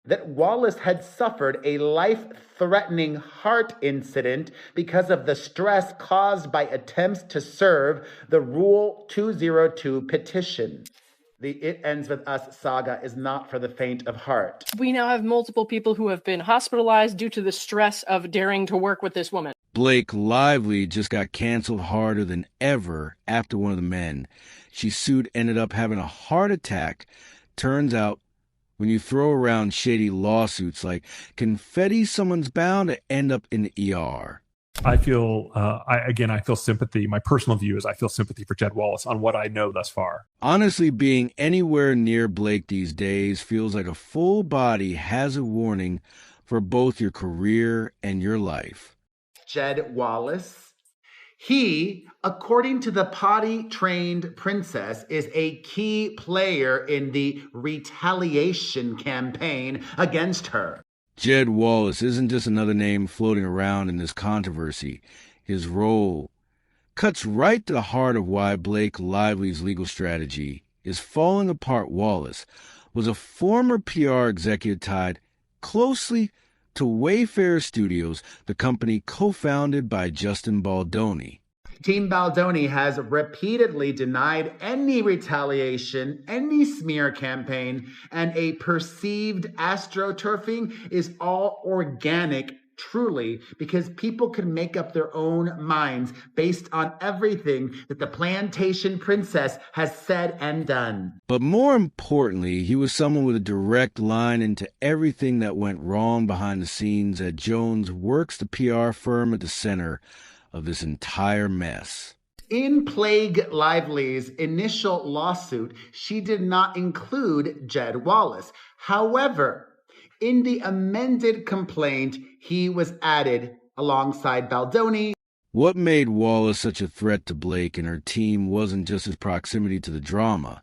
that Wallace had suffered a life-threatening heart incident because of the stress caused by attempts to serve the Rule 202 petition. The It Ends With Us saga is not for the faint of heart. We now have multiple people who have been hospitalized due to the stress of daring to work with this woman. Blake Lively just got canceled harder than ever after one of the men she sued ended up having a heart attack. Turns out, when you throw around shady lawsuits like confetti, someone's bound to end up in the ER. I feel, I feel sympathy. My personal view is I feel sympathy for Jed Wallace on what I know thus far. Honestly, being anywhere near Blake these days feels like a full body hazard warning for both your career and your life. Jed Wallace. He, according to the potty-trained princess, is a key player in the retaliation campaign against her. Jed Wallace isn't just another name floating around in this controversy. His role cuts right to the heart of why Blake Lively's legal strategy is falling apart. Wallace was a former PR executive tied closely to Wayfarer Studios, the company co-founded by Justin Baldoni. Team Baldoni has repeatedly denied any retaliation, any smear campaign, and a perceived astroturfing is all organic, truly, because people can make up their own minds based on everything that the plantation princess has said and done. But more importantly, he was someone with a direct line into everything that went wrong behind the scenes at Jones Works, the PR firm at the center of this entire mess. In Plague Lively's initial lawsuit, she did not include Jed Wallace. However, in the amended complaint, he was added alongside Baldoni. What made Wallace such a threat to Blake and her team wasn't just his proximity to the drama.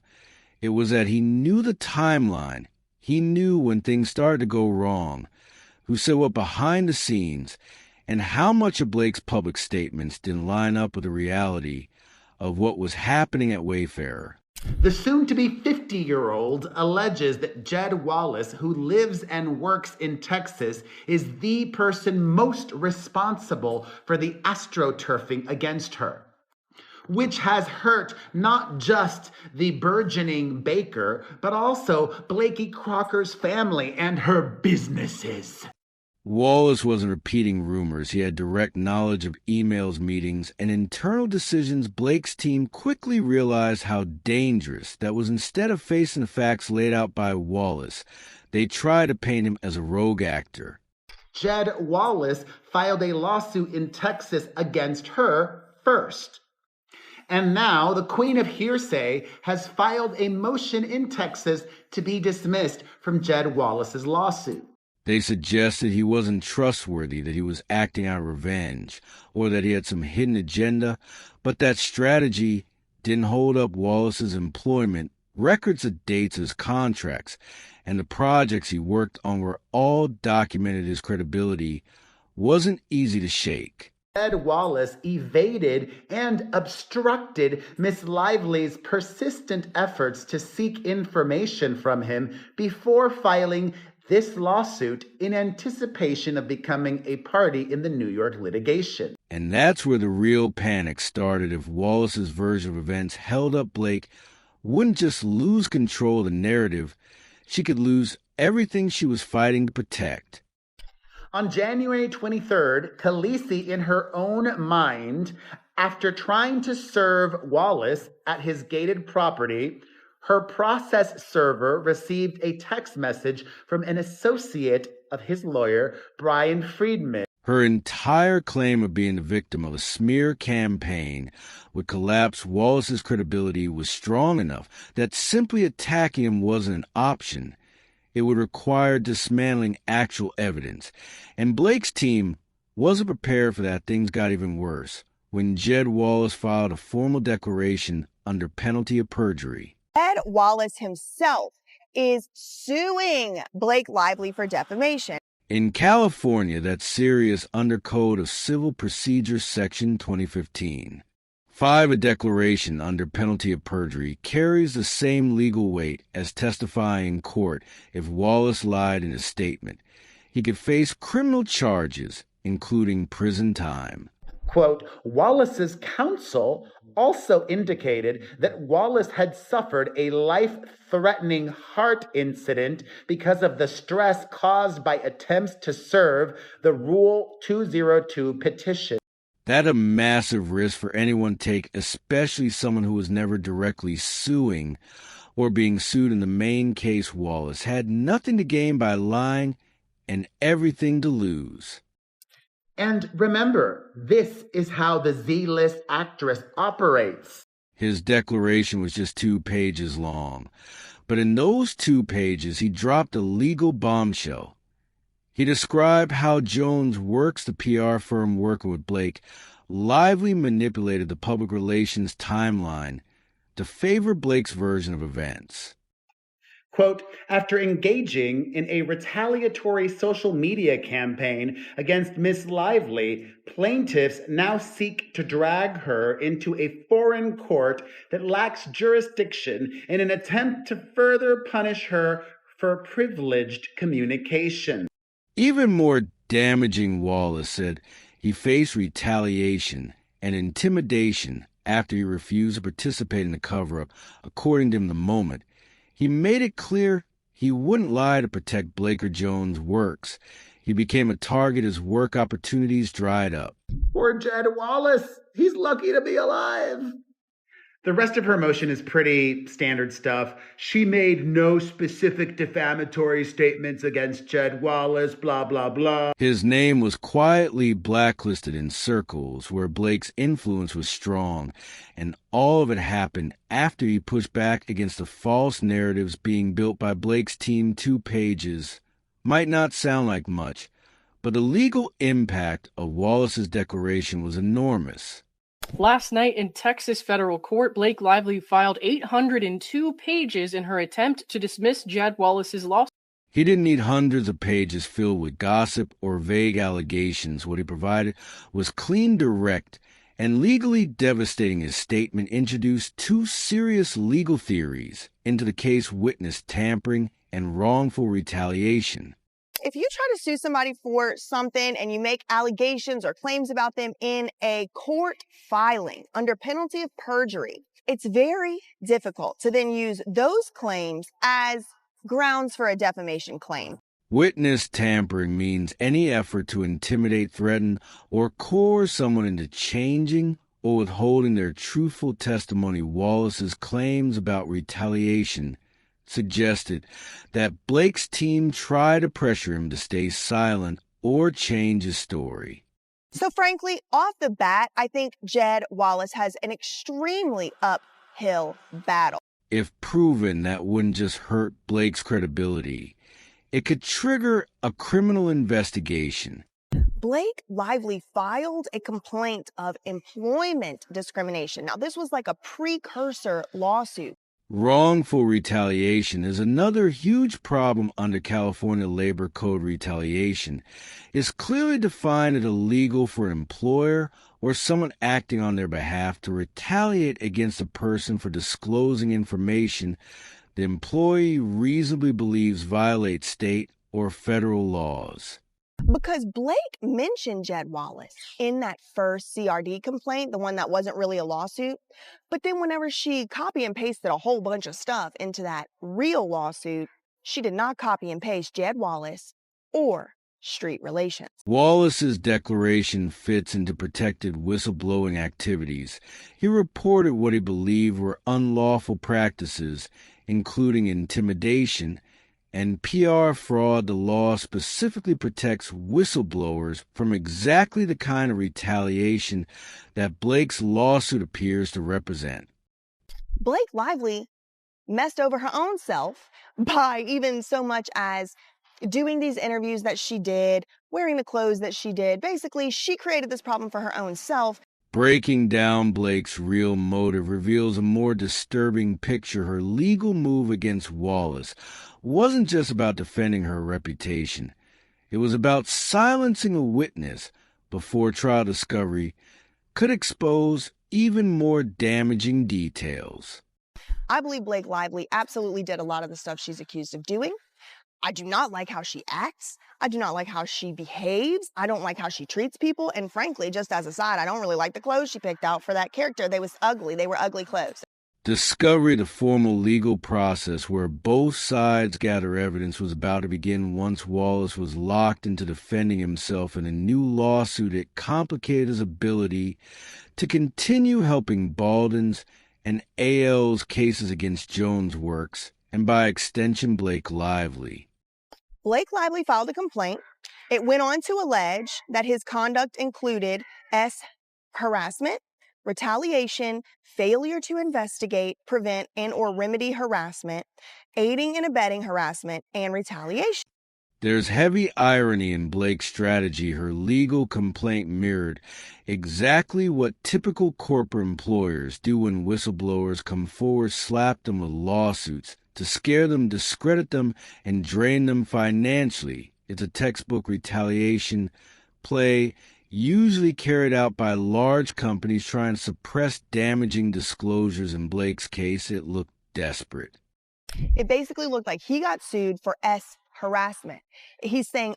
It was that he knew the timeline. He knew when things started to go wrong, who said what behind the scenes, and how much of Blake's public statements didn't line up with the reality of what was happening at Wayfarer. The soon-to-be 50-year-old alleges that Jed Wallace, who lives and works in Texas, is the person most responsible for the astroturfing against her, which has hurt not just the burgeoning baker, but also Blakey Crocker's family and her businesses. Wallace wasn't repeating rumors. He had direct knowledge of emails, meetings, and internal decisions. Blake's team quickly realized how dangerous that was. Instead of facing the facts laid out by Wallace, they tried to paint him as a rogue actor. Jed Wallace filed a lawsuit in Texas against her first. And now the Queen of Hearsay has filed a motion in Texas to be dismissed from Jed Wallace's lawsuit. They suggested he wasn't trustworthy, that he was acting out of revenge, or that he had some hidden agenda, but that strategy didn't hold up. Wallace's employment, records of dates of his contracts, and the projects he worked on were all documented. His credibility wasn't easy to shake. Jed Wallace evaded and obstructed Miss Lively's persistent efforts to seek information from him before filing this lawsuit in anticipation of becoming a party in the New York litigation. And that's where the real panic started. If Wallace's version of events held up, Blake wouldn't just lose control of the narrative, she could lose everything she was fighting to protect. On January 23rd, Khaleesi, in her own mind, after trying to serve Wallace at his gated property, her process server received a text message from an associate of his lawyer, Brian Friedman. Her entire claim of being the victim of a smear campaign would collapse. Wallace's credibility was strong enough that simply attacking him wasn't an option. It would require dismantling actual evidence. And Blake's team wasn't prepared for that. Things got even worse when Jed Wallace filed a formal declaration under penalty of perjury. Jed Wallace himself is suing Blake Lively for defamation. In California, that's serious under Code of Civil Procedure Section 2015. 5. A declaration under penalty of perjury carries the same legal weight as testifying in court if Wallace lied in his statement. He could face criminal charges, including prison time. Quote, Wallace's counsel also indicated that Wallace had suffered a life-threatening heart incident because of the stress caused by attempts to serve the Rule 202 petition. That's a massive risk for anyone to take, especially someone who was never directly suing or being sued in the main case. Wallace had nothing to gain by lying and everything to lose. And remember, this is how the Z-list actress operates. His declaration was just 2 pages long, but in those 2 pages, he dropped a legal bombshell. He described how Jones Works, the PR firm working with Blake, lively manipulated the public relations timeline to favor Blake's version of events. Quote, after engaging in a retaliatory social media campaign against Miss Lively, plaintiffs now seek to drag her into a foreign court that lacks jurisdiction in an attempt to further punish her for privileged communication. Even more damaging, Wallace said he faced retaliation and intimidation after he refused to participate in the cover-up, according to him, the moment. He made it clear he wouldn't lie to protect Blake or Jones' works. He became a target as work opportunities dried up. Poor Jed Wallace. He's lucky to be alive. The rest of her motion is pretty standard stuff. She made no specific defamatory statements against Jed Wallace, blah, blah, blah. His name was quietly blacklisted in circles where Blake's influence was strong, and all of it happened after he pushed back against the false narratives being built by Blake's team. 2 pages might not sound like much, but the legal impact of Wallace's declaration was enormous. Last night in Texas federal court, Blake Lively filed 802 pages in her attempt to dismiss Jed Wallace's lawsuit. He didn't need hundreds of pages filled with gossip or vague allegations. What he provided was clean, direct, and legally devastating. His statement introduced 2 serious legal theories into the case: witness tampering and wrongful retaliation. If you try to sue somebody for something and you make allegations or claims about them in a court filing under penalty of perjury, it's very difficult to then use those claims as grounds for a defamation claim. Witness tampering means any effort to intimidate, threaten, or coerce someone into changing or withholding their truthful testimony. Wallace's claims about retaliation suggested that Blake's team tried to pressure him to stay silent or change his story. So frankly, off the bat, I think Jed Wallace has an extremely uphill battle. If proven, that wouldn't just hurt Blake's credibility. It could trigger a criminal investigation. Blake Lively filed a complaint of employment discrimination. Now, this was like a precursor lawsuit. Wrongful retaliation is another huge problem under California Labor Code. Retaliation is clearly defined as illegal for an employer or someone acting on their behalf to retaliate against a person for disclosing information the employee reasonably believes violates state or federal laws. Because Blake mentioned Jed Wallace in that first CRD complaint, the one that wasn't really a lawsuit. But then whenever she copy and pasted a whole bunch of stuff into that real lawsuit, she did not copy and paste Jed Wallace or street relations. Wallace's declaration fits into protected whistleblowing activities. He reported what he believed were unlawful practices, including intimidation and PR fraud. The law specifically protects whistleblowers from exactly the kind of retaliation that Blake's lawsuit appears to represent. Blake Lively messed over her own self by even so much as doing these interviews that she did, wearing the clothes that she did. Basically, she created this problem for her own self. Breaking down Blake's real motive reveals a more disturbing picture. Her legal move against Wallace wasn't just about defending her reputation. It was about silencing a witness before trial discovery could expose even more damaging details. I believe Blake Lively absolutely did a lot of the stuff she's accused of doing. I do not like how she acts. I do not like how she behaves. I don't like how she treats people. And frankly, just as a side, I don't really like the clothes she picked out for that character. They was ugly. They were ugly clothes. Discovery of the formal legal process where both sides gather evidence was about to begin once Wallace was locked into defending himself in a new lawsuit that complicated his ability to continue helping Baldwin's and AL's cases against Jones' works, and by extension Blake Lively. Blake Lively filed a complaint. It went on to allege that his conduct included harassment, retaliation, failure to investigate, prevent, and/or remedy harassment, aiding and abetting harassment, and retaliation. There's heavy irony in Blake's strategy. Her legal complaint mirrored exactly what typical corporate employers do when whistleblowers come forward, slap them with lawsuits to scare them, discredit them, and drain them financially. It's a textbook retaliation play, usually carried out by large companies trying to suppress damaging disclosures. In Blake's case, it looked desperate. It basically looked like he got sued for harassment. He's saying,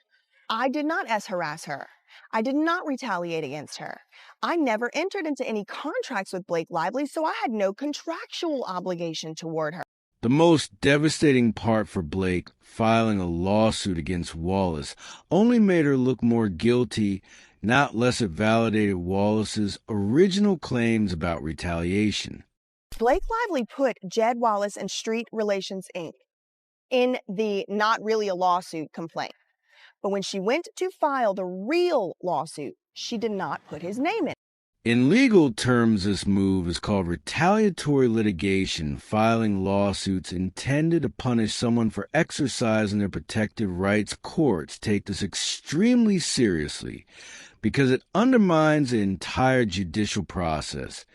I did not harass her. I did not retaliate against her. I never entered into any contracts with Blake Lively, so I had no contractual obligation toward her. The most devastating part for Blake, filing a lawsuit against Wallace, only made her look more guilty, not less. It validated Wallace's original claims about retaliation. Blake Lively put Jed Wallace and Street Relations, Inc. in the not really a lawsuit complaint. But when she went to file the real lawsuit, she did not put his name in. In legal terms, this move is called retaliatory litigation, filing lawsuits intended to punish someone for exercising their protected rights. Courts take this extremely seriously because it undermines the entire judicial process.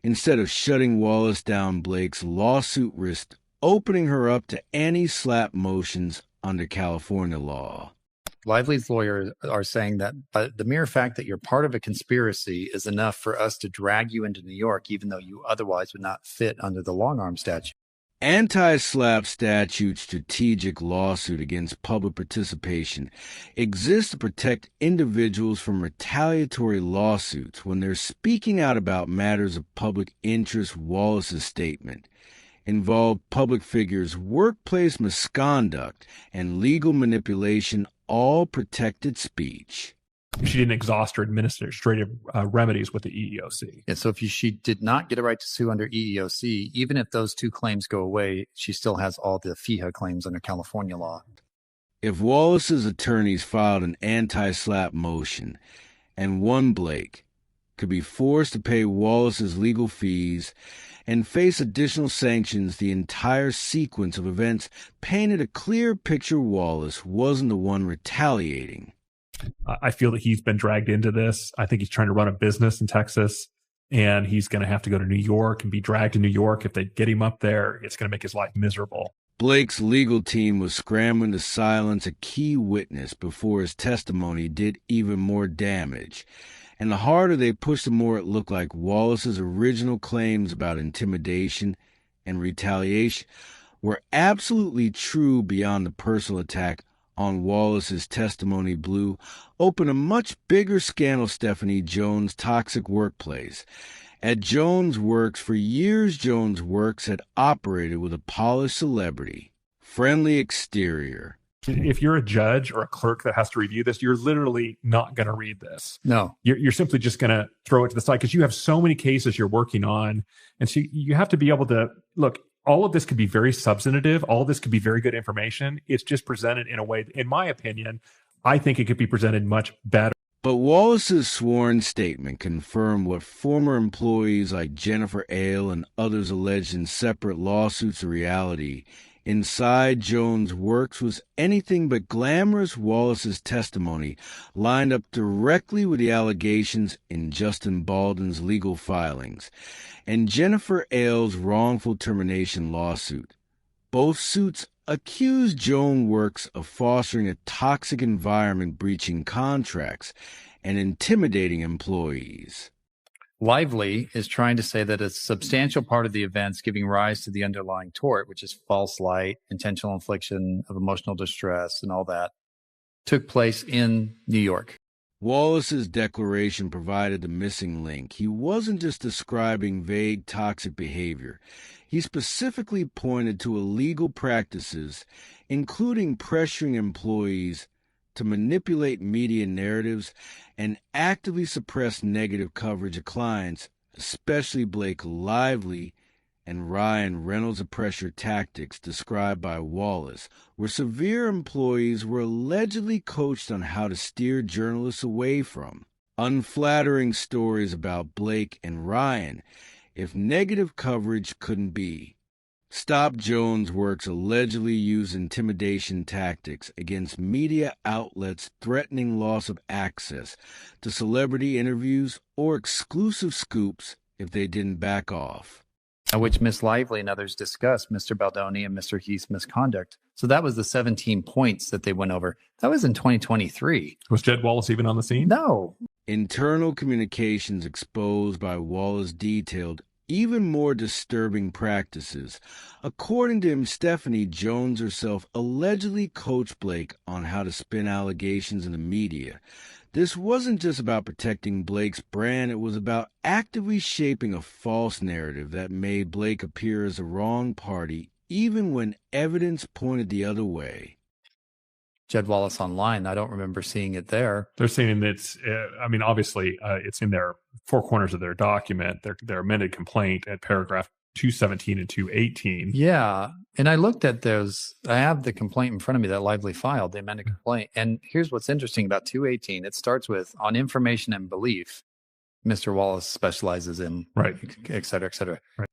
Instead of shutting Wallace down, Blake's lawsuit risked opening her up to anti-SLAPP motions under California law. Lively's lawyers are saying that the mere fact that you're part of a conspiracy is enough for us to drag you into New York, even though you otherwise would not fit under the long-arm statute. Anti-SLAPP statute strategic lawsuit against public participation exists to protect individuals from retaliatory lawsuits when they're speaking out about matters of public interest. Wallace's statement involved public figures' workplace misconduct and legal manipulation, all protected speech. She didn't exhaust her administrative remedies with the EEOC. And so if she did not get a right to sue under EEOC, even if those two claims go away, she still has all the FEHA claims under California law. If Wallace's attorneys filed an anti-SLAPP motion and won, Blake could be forced to pay Wallace's legal fees and face additional sanctions. The entire sequence of events painted a clear picture Wallace wasn't the one retaliating. I feel that he's been dragged into this. I think he's trying to run a business in Texas, and he's going to have to go to New York and be dragged to New York. If they get him up there, it's going to make his life miserable. Blake's legal team was scrambling to silence a key witness before his testimony did even more damage. And the harder they pushed, the more it looked like Wallace's original claims about intimidation and retaliation were absolutely true beyond the personal attack on Wallace's testimony blew open a much bigger scandal. Stephanie Jones' toxic workplace. At Jones Works, for years, Jones Works had operated with a polished celebrity, friendly exterior. If you're a judge or a clerk that has to review this, you're literally not going to read this. No. You're simply just going to throw it to the side because you have so many cases you're working on. And so you have to be able to look. All of this could be very substantive. All of this could be very good information. It's just presented in a way, in my opinion, I think it could be presented much better. But Wallace's sworn statement confirmed what former employees like Jennifer Ale and others alleged in separate lawsuits of reality. Inside Jones Works was anything but glamorous. Wallace's testimony lined up directly with the allegations in Justin Baldwin's legal filings and Jennifer Ale's wrongful termination lawsuit. Both suits accused Jones Works of fostering a toxic environment, breaching contracts, and intimidating employees. Lively is trying to say that a substantial part of the events giving rise to the underlying tort, which is false light, intentional infliction of emotional distress, and all that, took place in New York. Wallace's declaration provided the missing link. He wasn't just describing vague toxic behavior. He specifically pointed to illegal practices, including pressuring employees to manipulate media narratives and actively suppress negative coverage of clients, especially Blake Lively and Ryan Reynolds' pressure tactics described by Wallace, where severe employees were allegedly coached on how to steer journalists away from unflattering stories about Blake and Ryan if negative coverage couldn't be. Stop Jones' works allegedly use intimidation tactics against media outlets threatening loss of access to celebrity interviews or exclusive scoops if they didn't back off. Which Miss Lively and others discussed Mr. Baldoni and Mr. Heath's misconduct. So that was the 17 points that they went over. That was in 2023. Was Jed Wallace even on the scene? No. Internal communications exposed by Wallace detailed even more disturbing practices. According to him, Stephanie Jones herself allegedly coached Blake on how to spin allegations in the media. This wasn't just about protecting Blake's brand, it was about actively shaping a false narrative that made Blake appear as the wrong party, even when evidence pointed the other way. Jed Wallace online, I don't remember seeing it there. They're saying it's, obviously, it's in their four corners of their document, their amended complaint at paragraph 217 and 218. Yeah. And I looked at those. I have the complaint in front of me that Lively filed, the amended complaint. And here's what's interesting about 218. It starts with, on information and belief, Mr. Wallace specializes in, right, et cetera, et cetera. Right.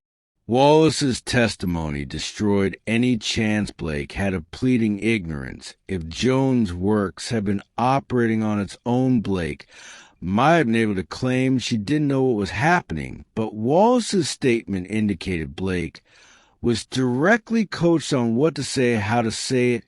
Wallace's testimony destroyed any chance Blake had of pleading ignorance. If Jones' works had been operating on its own, Blake might have been able to claim she didn't know what was happening, but Wallace's statement indicated Blake was directly coached on what to say, how to say it,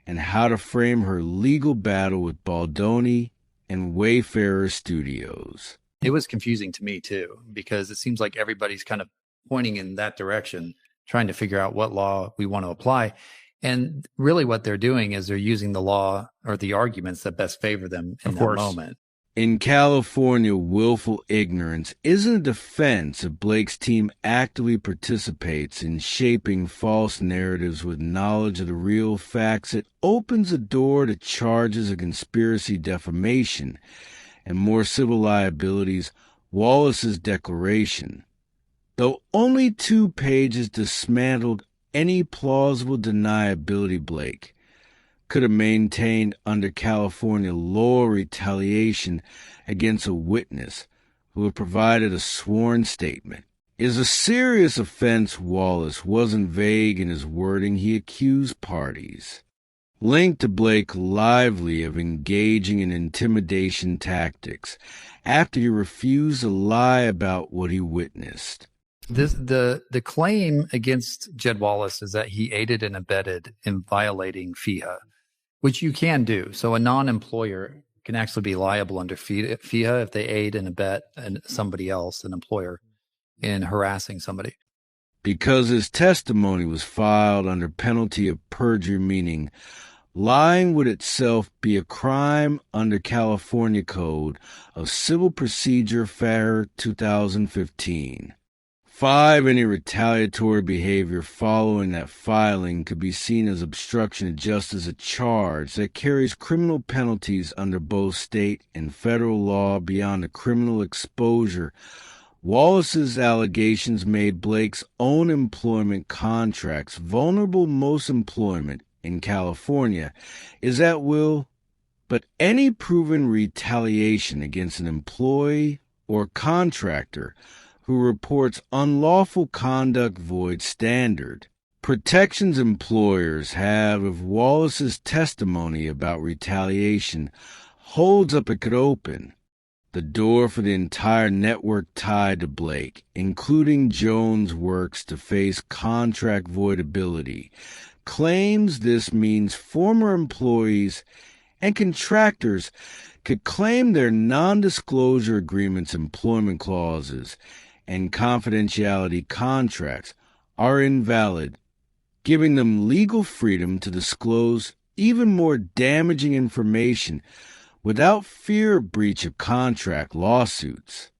and how to frame her legal battle with Baldoni and Wayfarer Studios. It was confusing to me, too, because it seems like everybody's kind of pointing in that direction, trying to figure out what law we want to apply. And really what they're doing is they're using the law or the arguments that best favor them in that moment. In California, willful ignorance isn't a defense if Blake's team actively participates in shaping false narratives with knowledge of the real facts. It opens the door to charges of conspiracy, defamation, and more civil liabilities. Wallace's declaration, though only 2 pages, dismantled any plausible deniability Blake could have maintained under California law retaliation against a witness who had provided a sworn statement. It is a serious offense. Wallace wasn't vague in his wording. He accused parties linked to Blake Lively of engaging in intimidation tactics after he refused to lie about what he witnessed. The claim against Jed Wallace is that he aided and abetted in violating FEHA, which you can do. So a non-employer can actually be liable under FEHA if they aid and abet somebody else, an employer, in harassing somebody. Because his testimony was filed under penalty of perjury, meaning lying would itself be a crime under California Code of Civil Procedure FAR 2015. 5, any retaliatory behavior following that filing could be seen as obstruction of justice, a charge that carries criminal penalties under both state and federal law beyond the criminal exposure. Wallace's allegations made Blake's own employment contracts vulnerable. Most employment in California is at will, but any proven retaliation against an employee or contractor who reports unlawful conduct voids standard protections employers have if Wallace's testimony about retaliation holds up. It could open the door for the entire network tied to Blake, including Jones' works, to face contract voidability. Claims this means former employees and contractors could claim their non-disclosure agreements, employment clauses, and confidentiality contracts are invalid, giving them legal freedom to disclose even more damaging information without fear of breach of contract lawsuits.